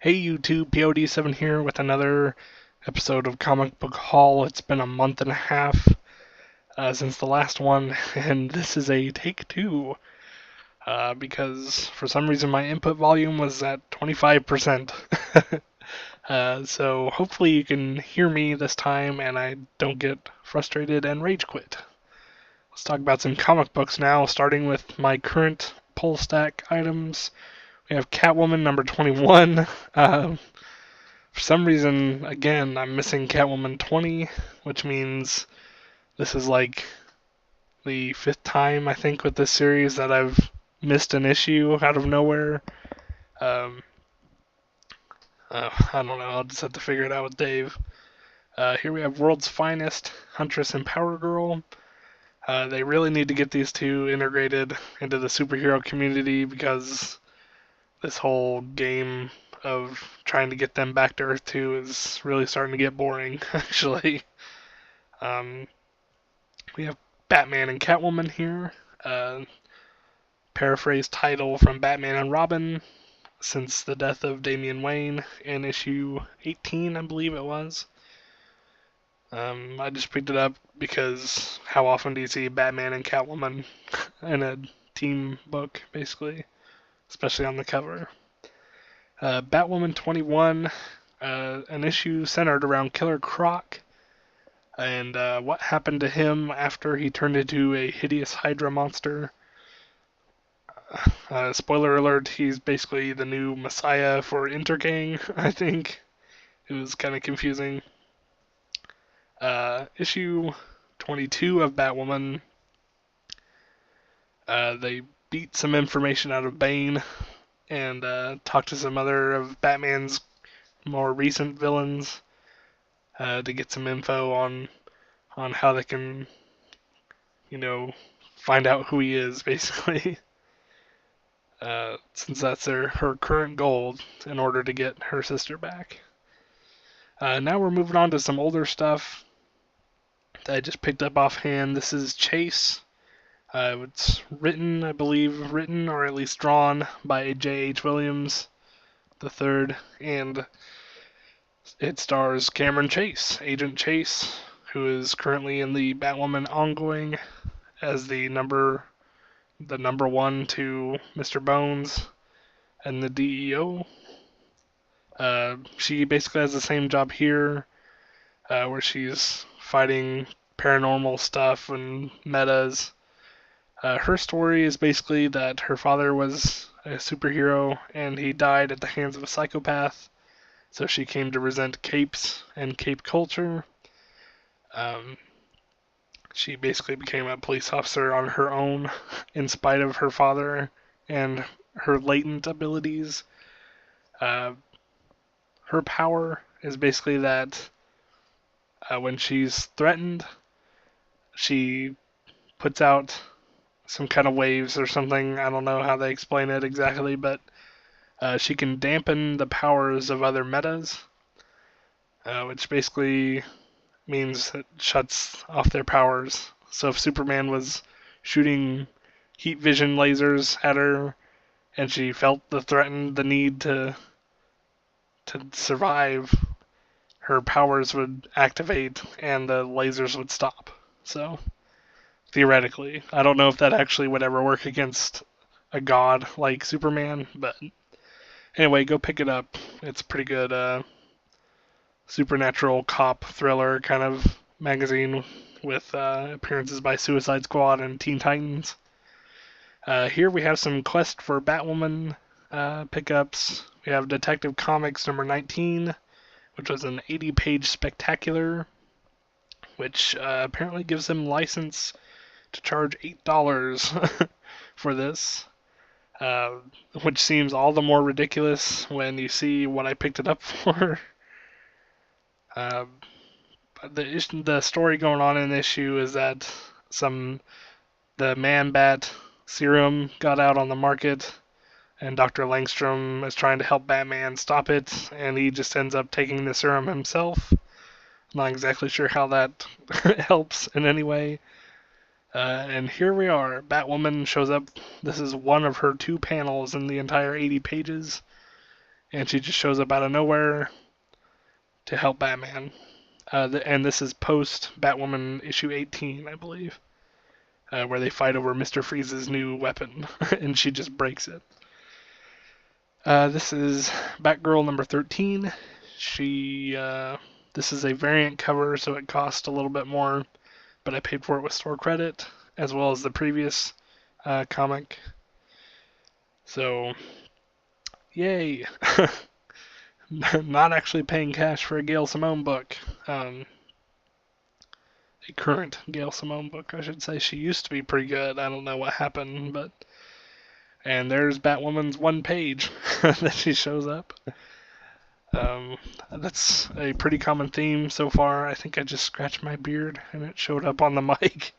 Hey YouTube, POD7 here with another episode of Comic Book Haul. It's been a month and a half since the last one, and this is a take two because for some reason my input volume was at 25%. So hopefully you can hear me this time and I don't get frustrated and rage quit. Let's talk about some comic books now, starting with my current pull stack items. We have Catwoman number 21. For some reason, again, I'm missing Catwoman 20, which means this is like the fifth time, I think, with this series that I've missed an issue out of nowhere. Um, I don't know, I'll just have to figure it out with Dave. Here we have World's Finest, Huntress and Power Girl. They really need to get these two integrated into the superhero community because this whole game of trying to get them back to Earth 2 is really starting to get boring, actually. Um, we have Batman and Catwoman here. Paraphrase title from Batman and Robin since the death of Damian Wayne in issue 18, I believe it was. I just picked it up because how often do you see Batman and Catwoman in a team book, basically, especially on the cover. Batwoman 21, an issue centered around Killer Croc and what happened to him after he turned into a hideous Hydra monster. Spoiler alert, he's basically the new messiah for Intergang, I think. It was kind of confusing. Issue 22 of Batwoman, they beat some information out of Bane and talk to some other of Batman's more recent villains to get some info on how they can, find out who he is, basically. Since that's her current goal in order to get her sister back. Now we're moving on to some older stuff that I just picked up offhand. This is Chase. It's written, I believe, or at least drawn by J.H. Williams III, and it stars Cameron Chase, Agent Chase, who is currently in the Batwoman ongoing as the number one to Mr. Bones and the DEO. She basically has the same job here, where she's fighting paranormal stuff and metas. Her story is basically that her father was a superhero and he died at the hands of a psychopath, so she came to resent capes and cape culture. She basically became a police officer on her own in spite of her father and her latent abilities. Her power is basically that when she's threatened, she puts out some kind of waves or something. I don't know how they explain it exactly, but she can dampen the powers of other metas, which basically means it shuts off their powers. So if Superman was shooting heat vision lasers at her and she felt the need to survive, her powers would activate and the lasers would stop. So theoretically, I don't know if that actually would ever work against a god like Superman, but anyway, go pick it up. It's pretty good. Supernatural cop thriller kind of magazine with appearances by Suicide Squad and Teen Titans. Here we have some Quest for Batwoman pickups. We have Detective Comics number 19, which was an 80-page spectacular, which apparently gives them license to charge $8 for this, which seems all the more ridiculous when you see what I picked it up for. The story going on in the issue is that the Man-Bat serum got out on the market, and Dr. Langstrom is trying to help Batman stop it, and he just ends up taking the serum himself. Not exactly sure how that helps in any way. And here we are. Batwoman shows up. This is one of her two panels in the entire 80 pages. and she just shows up out of nowhere to help Batman. And this is post Batwoman issue 18, I believe, where they fight over Mr. Freeze's new weapon, and she just breaks it. This is Batgirl number 13. This is a variant cover, so it cost a little bit more, but I paid for it with store credit, as well as the previous comic. So, yay! Not actually paying cash for a Gail Simone book. A current Gail Simone book, I should say. She used to be pretty good. I don't know what happened, but... And there's Batwoman's one page that she shows up. That's a pretty common theme so far. I think I just scratched my beard and it showed up on the mic.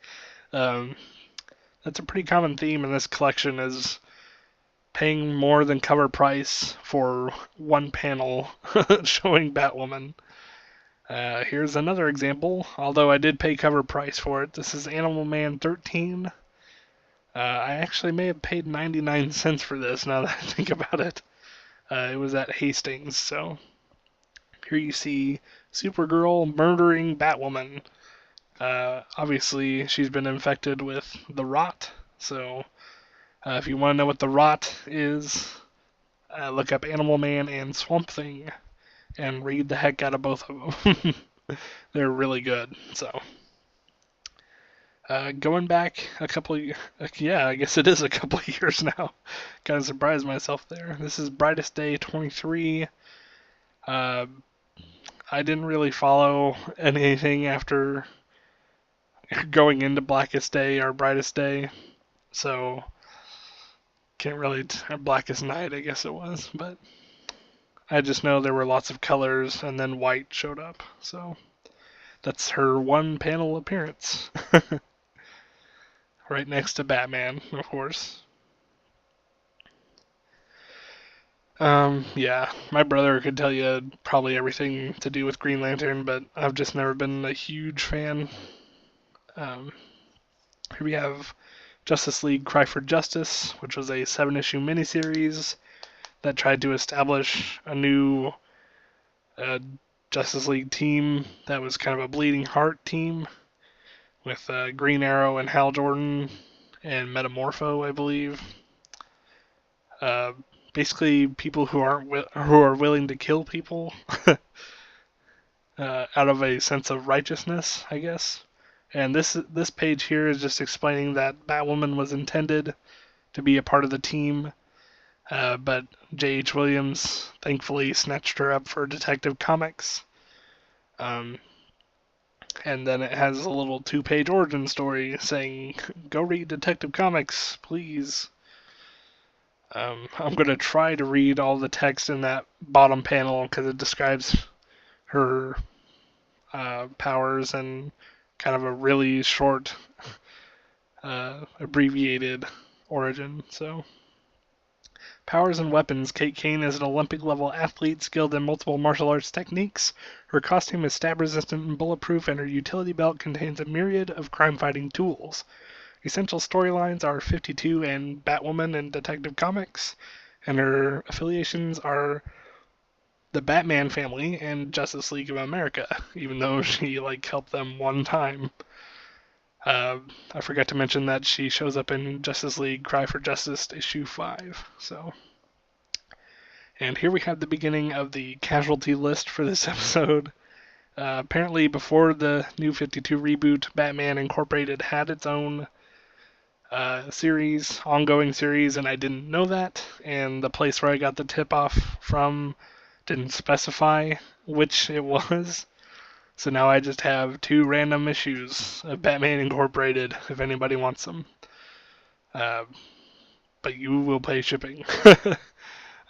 That's a pretty common theme in this collection, is paying more than cover price for one panel showing Batwoman. Here's another example, although I did pay cover price for it. This is Animal Man 13. I actually may have paid 99 cents for this, now that I think about it. It was at Hastings, so... Here you see Supergirl murdering Batwoman. Obviously, she's been infected with the rot, so if you want to know what the rot is, look up Animal Man and Swamp Thing and read the heck out of both of them. They're really good, so... going back a couple of, I guess it is a couple of years now. Kind of surprised myself there. This is Brightest Day 23. I didn't really follow anything after going into Blackest Day or Brightest Day, so can't really, Blackest Night I guess it was, but I just know there were lots of colors and then white showed up, so that's her one panel appearance. Right next to Batman, of course. Yeah, my brother could tell you probably everything to do with Green Lantern, but I've just never been a huge fan. Here we have Justice League Cry for Justice, which was a 7-issue miniseries that tried to establish a new Justice League team that was kind of a bleeding heart team with Green Arrow and Hal Jordan and Metamorpho, I believe. Basically, people who are willing to kill people out of a sense of righteousness, I guess. And this page here is just explaining that Batwoman was intended to be a part of the team, but J.H. Williams thankfully snatched her up for Detective Comics. And then it has a little 2-page origin story saying, go read Detective Comics, please. I'm going to try to read all the text in that bottom panel because it describes her powers and kind of a really short, abbreviated origin. So, powers and weapons. Kate Kane is an Olympic-level athlete skilled in multiple martial arts techniques. Her costume is stab-resistant and bulletproof, and her utility belt contains a myriad of crime-fighting tools. Essential storylines are 52 and Batwoman in Detective Comics, and her affiliations are the Batman family and Justice League of America, even though she helped them one time. I forgot to mention that she shows up in Justice League Cry for Justice issue 5. So, and here we have the beginning of the casualty list for this episode. Apparently, before the New 52 reboot, Batman Incorporated had its own ongoing series, and I didn't know that, and the place where I got the tip-off from didn't specify which it was, so now I just have 2 random issues of Batman Incorporated, if anybody wants them. But you will pay shipping.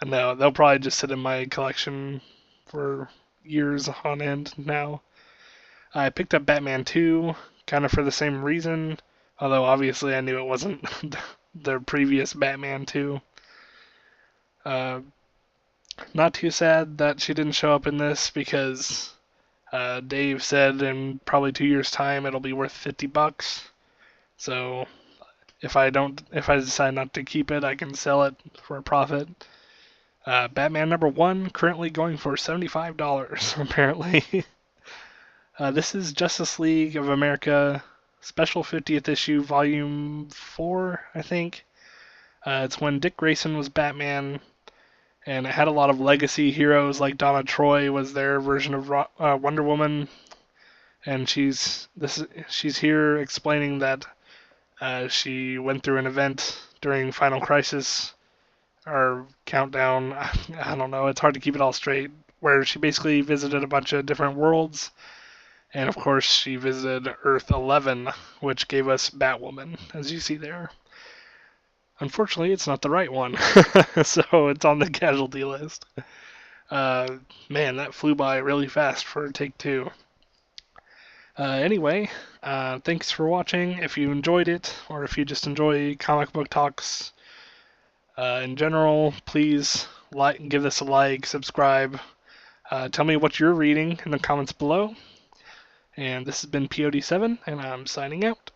And no, they'll probably just sit in my collection for years on end now. I picked up Batman 2, kind of for the same reason, although obviously I knew it wasn't the previous Batman 2. Not too sad that she didn't show up in this because Dave said in probably 2 years' time it'll be worth $50. So if I decide not to keep it, I can sell it for a profit. Batman #1 currently going for $75 apparently. This is Justice League of America Special 50th issue, Volume 4, I think. It's when Dick Grayson was Batman, and it had a lot of legacy heroes, like Donna Troy was their version of Wonder Woman, and she's here explaining that she went through an event during Final Crisis or Countdown. I don't know. It's hard to keep it all straight. Where she basically visited a bunch of different worlds, and of course she visited Earth 11, which gave us Batwoman, as you see there. Unfortunately, it's not the right one, so it's on the casualty list. Man, that flew by really fast for take 2. Anyway, thanks for watching. If you enjoyed it, or if you just enjoy comic book talks in general, please give this a like, subscribe. Tell me what you're reading in the comments below. And this has been POD7, and I'm signing out.